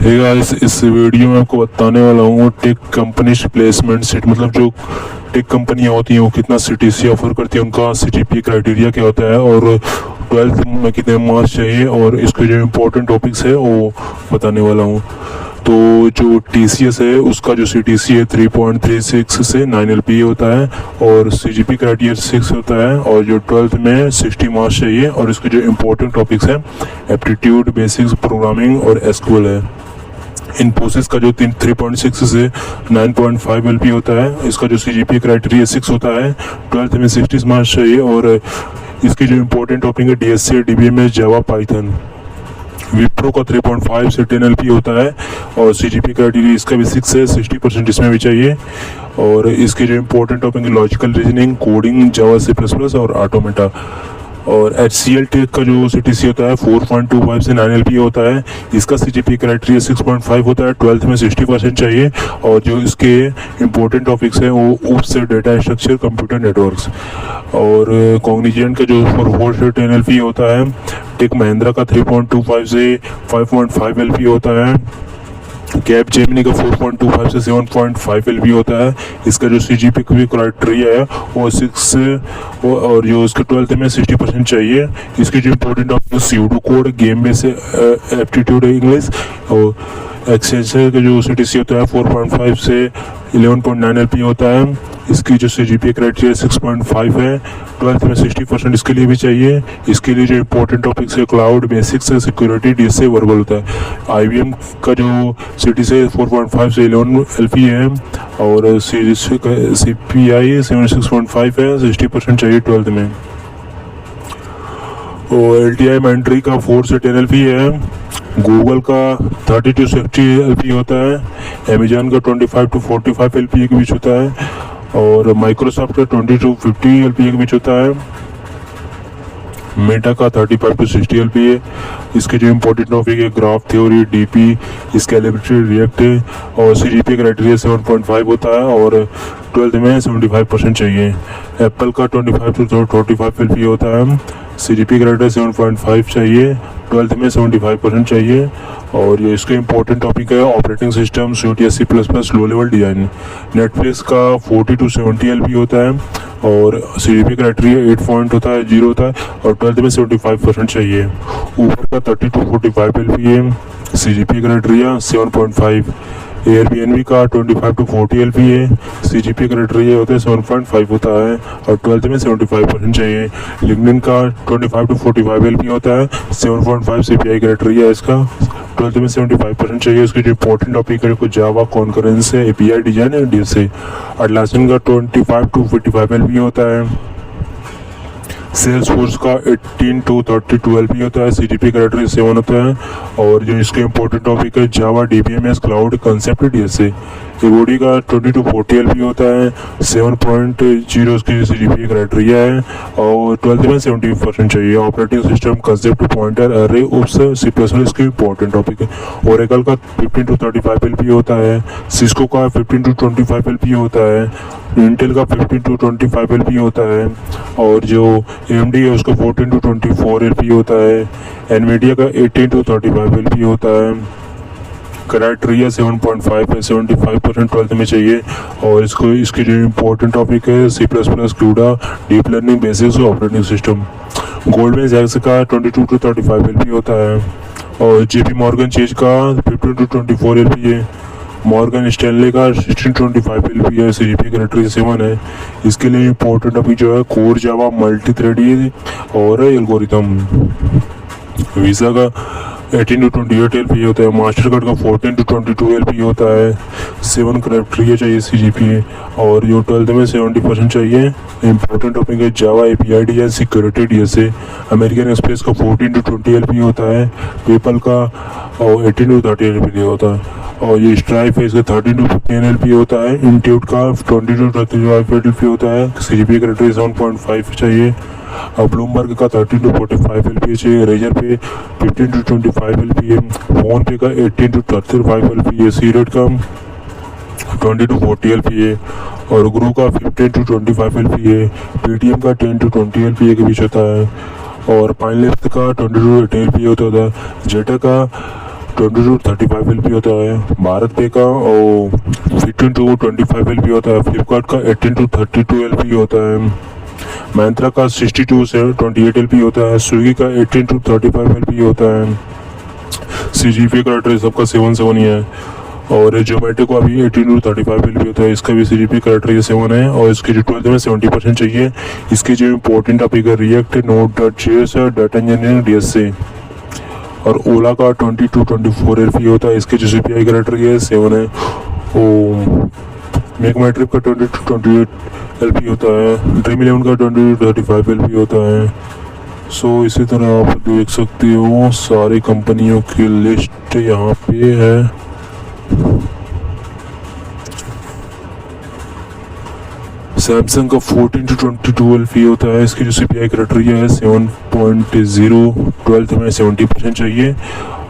Hey guys, इस video में आपको बताने वाला हूँ टेक कंपनी प्लेसमेंट सेट, मतलब जो टेक कंपनियाँ होती हैं वो कितना सीटीसी ऑफर करती है, उनका सीजीपी क्राइटेरिया क्या होता है और 12th में कितने मार्क्स चाहिए और इसके जो इम्पोर्टेंट टॉपिक्स है वो बताने वाला हूँ। तो जो टीसीएस है उसका जो सीटीसी है 3.36 से 9 एलपीए होता है और सीजीपी क्राइटेरिया 6 होता है और जो 12th में 60 मार्क्स चाहिए और इसके जो इम्पोर्टेंट टॉपिक्स हैं एप्टीट्यूड, बेसिक्स, प्रोग्रामिंग और एसक्यूएल है। इन्फोसिस का जो 3.6 से 9.5 एलपी होता है, इसका जो सीजीपी क्राइटेरिया 6 होता है, 12th में 60 मार्क्स चाहिए और इसके जो इम्पोर्टेंट टॉपिक है डीएससी, डीबीएमएस, जावा, पाइथन। विप्रो का 3.5 से 10 एलपी होता है और सीजीपी क्राइटेरिया इसका भी 6 है, 60% इसमें भी चाहिए और इसके जो इम्पोर्टेंट टॉपिक है लॉजिकल रीजनिंग, कोडिंग, जावा, C++ और ऑटोमेटा। और HCL टेक का जो सीटीसी होता है 4.25 से 9 एलपी होता है, इसका सीजीपी क्राइटेरिया 6.5 होता है, 12th में 60% चाहिए और जो इसके इम्पोर्टेंट टॉपिक्स हैं वो ऊप्स से डेटा स्ट्रक्चर, कंप्यूटर नेटवर्क्स। और कॉग्निजेंट का जो 4 से 10 एलपी होता है, टेक महिंद्रा का 3.25 से 5.5 एलपी होता है, कैप जेमिनी का 4.25 से 7.5 एलपी होता है, इसका जो सीजीपी क्राइटेरिया है वो 6 और जो इसके 12th में 60% चाहिए। इसके जो important option pseudo code, game base aptitude English और एक्सेंचर का जो सीटीसी होता है 4.5 से 11.9 एलपी होता है, इसकी जो सीजीपी क्राइटेरिया 6.5 है, 12th में 60% इसके लिए भी चाहिए। इसके लिए जो इम्पोर्टेंट टॉपिक्स है cloud, basics, security, DSA, verbal होता है। आईबीएम का जो सीटीसी है 4.5 से 11 एलपी है और सीपीआई 76.5 है, 60% चाहिए 12th में। और एलटीआई मेंट्री का 4 से 10 एलपी है, गूगल का 30 to 60 एलपी होता है, अमेजॉन का 25 to 45 एलपी के बीच होता है और माइक्रोसॉफ्ट का 20 to 50 एलपी के बीच होता है, मेटा का 35 to 60 एलपी है। इसके जो इम्पोर्टेंट टॉपिक है graph theory, DP, scalability, react और सीजीपी क्राइटेरिया 7.5 होता है और 12th में 75% चाहिए। एप्पल का 25 to 45 एलपी होता है, सीजीपी क्राइटेरिया 7.5 चाहिए, 12th में 75% चाहिए और ये इसके इम्पोर्टेंट टॉपिक है ऑपरेटिंग सिस्टम, सूट या C++ low level design. Netflix का 40 to 70 एलपी होता है और सीजीपी क्राइटेरिया 8 पॉइंट होता है, 0 होता है और 12th में 75% चाहिए। ऊबर का 30 to 45 एलपी है, सीजीपी क्राइटेरिया 7.5। एयरबीएनबी का 25 to 40 एलपी है, सीजीपी क्राइटेरिया होता है 7.5 होता है और 12th में 75% चाहिए। लिंक्डइन का 25 to 45 एलपी होता है, 7.5 सीपीआई क्राइटेरिया है इसका, 12th में 75% चाहिए। उसके जो इंपॉर्टेंट टॉपिक है कुछ जावा, कॉन्करेंस है, एपीआई डिजाइन है, डीएसए। अटलासियन का 25 to 55 एलपी होता है, सेल्स फोर्स का 18 to 32 एलपी होता है, सीजीपी क्राइटेरिया 7 होता है और जो इसके इम्पोर्टेंट टॉपिक है जावा, डीबीएमएस, क्लाउड, कंसेप्ट, डीएसए। एबोडी का 20 to 40 एलपी होता है, 7.0 उसकी सीजीपी क्राइटेरिया है और 12th में 70% चाहिए। ऑपरेटिंग सिस्टम, कंसेप्ट, पॉइंटर, अरे, उप्स, C++ इसके इम्पोर्टेंट टॉपिक है। ओरेकल का 15 to 35 एलपी होता है, सिस्को का 15 to 25 एलपी होता है, इंटेल का 15 to 25 एलपी होता है और जो एएमडी है उसका 14 to 24 एलपी होता है। एनवीडिया का 18 to 35 एलपी होता है। क्राइटेरिया 7.5 है, 75% 12th में चाहिए और इसको इसके जो इम्पोर्टेंट टॉपिक है C++, CUDA, deep learning, basics, operating system. Goldman सैक्स का 22 to 35 एलपी होता है और जेपी मॉर्गन चेज का 15 to 24 एलपी है। मॉर्गन स्टैनले का 16 to 25 एलपी है, सीजीपी क्राइटेरिया 7 है। इसके लिए इम्पोर्टेंट टॉपिक जो है कोर, जावा, मल्टी थ्रेड और एल्गोरिथम। वीज़ा का 18 to 28 एलपी होता है, मास्टर कार्ड का 14 to 22 एलपी होता है, 7 क्राइटेरिया चाहिए सीजीपी और जो 12th में 70% चाहिए। इंपॉर्टेंट टॉपिक है Java, API design, security, DSA. American Express का 14 to 20 एलपी होता है, पेपल का 18 to 30 एलपी होता है और ये स्ट्राइप है इसका 13 to 15 एलपी होता है। इंट्यूट का 20 to 35 एलपी होता है, सीजीपी क्राइटेरिया 7.5 चाहिए। अब ब्लूमबर्ग का 30 to 45 एलपी चाहिए। रेजर पे 15 to 25 एलपी है। फोन पे का 18 to 35 एलपी है। सीरेट का 20 to 40 एलपी है और ग्रो का 15 to 25 एलपी है। पेटीएम का 10 to 20 एलपी के बीच होता है और पाइनलिफ्ट का 20 to 18 एलपी होता है। जेटा का 20 to 35 LP होता है। भारत पे का और 15 to 25 LP होता है। फ्लिपकार्ट का 18 to 32 LP होता है। मैंत्रा का 62 से 28 LP होता है। स्विगी का 18 to 35 LP होता है। CGP का रेट सबका 7 ही है। और जोमेटो का भी 18 to 35 LP होता है। इसका भी CGP का रेट 7 है और इसकी जो 12 में 70% चाहिए। इसकी जो इम्पोर्टेंट टॉपिक है react, Node.js, data engineering, DSA। और ओला का 20 to 24 LP होता है। इसके जो CPI का रेट है 7 है। और मेकमेट्रिक का 20 to 28 LP होता है। ड्रीम 11 का 20 to 35 LP होता है। सो इसी तरह आप देख सकते हो सारी कंपनियों की लिस्ट यहाँ पे है। सैमसंग का 14 to 22 LP होता है। इसकी जो CPI क्राइटेरिया है 7.0, 12th में 70% चाहिए।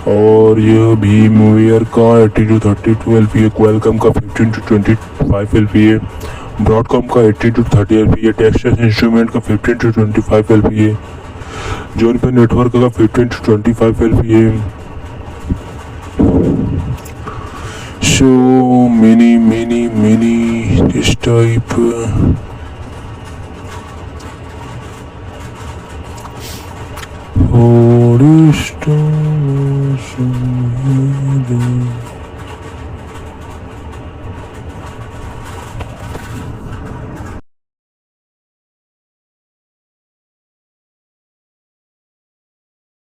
और ये भी मूवियर का 80 to 32 LP है। क्वालकॉम का 15 to 25 LP है। ब्रॉडकॉम का 80 to 30 LP है। टेक्सटाइल्स इंस्ट्रूमेंट का 15 to 25 LP है। जॉनसन नेटवर्क का 15 to 25 LP है। So many this type. Oh, this time.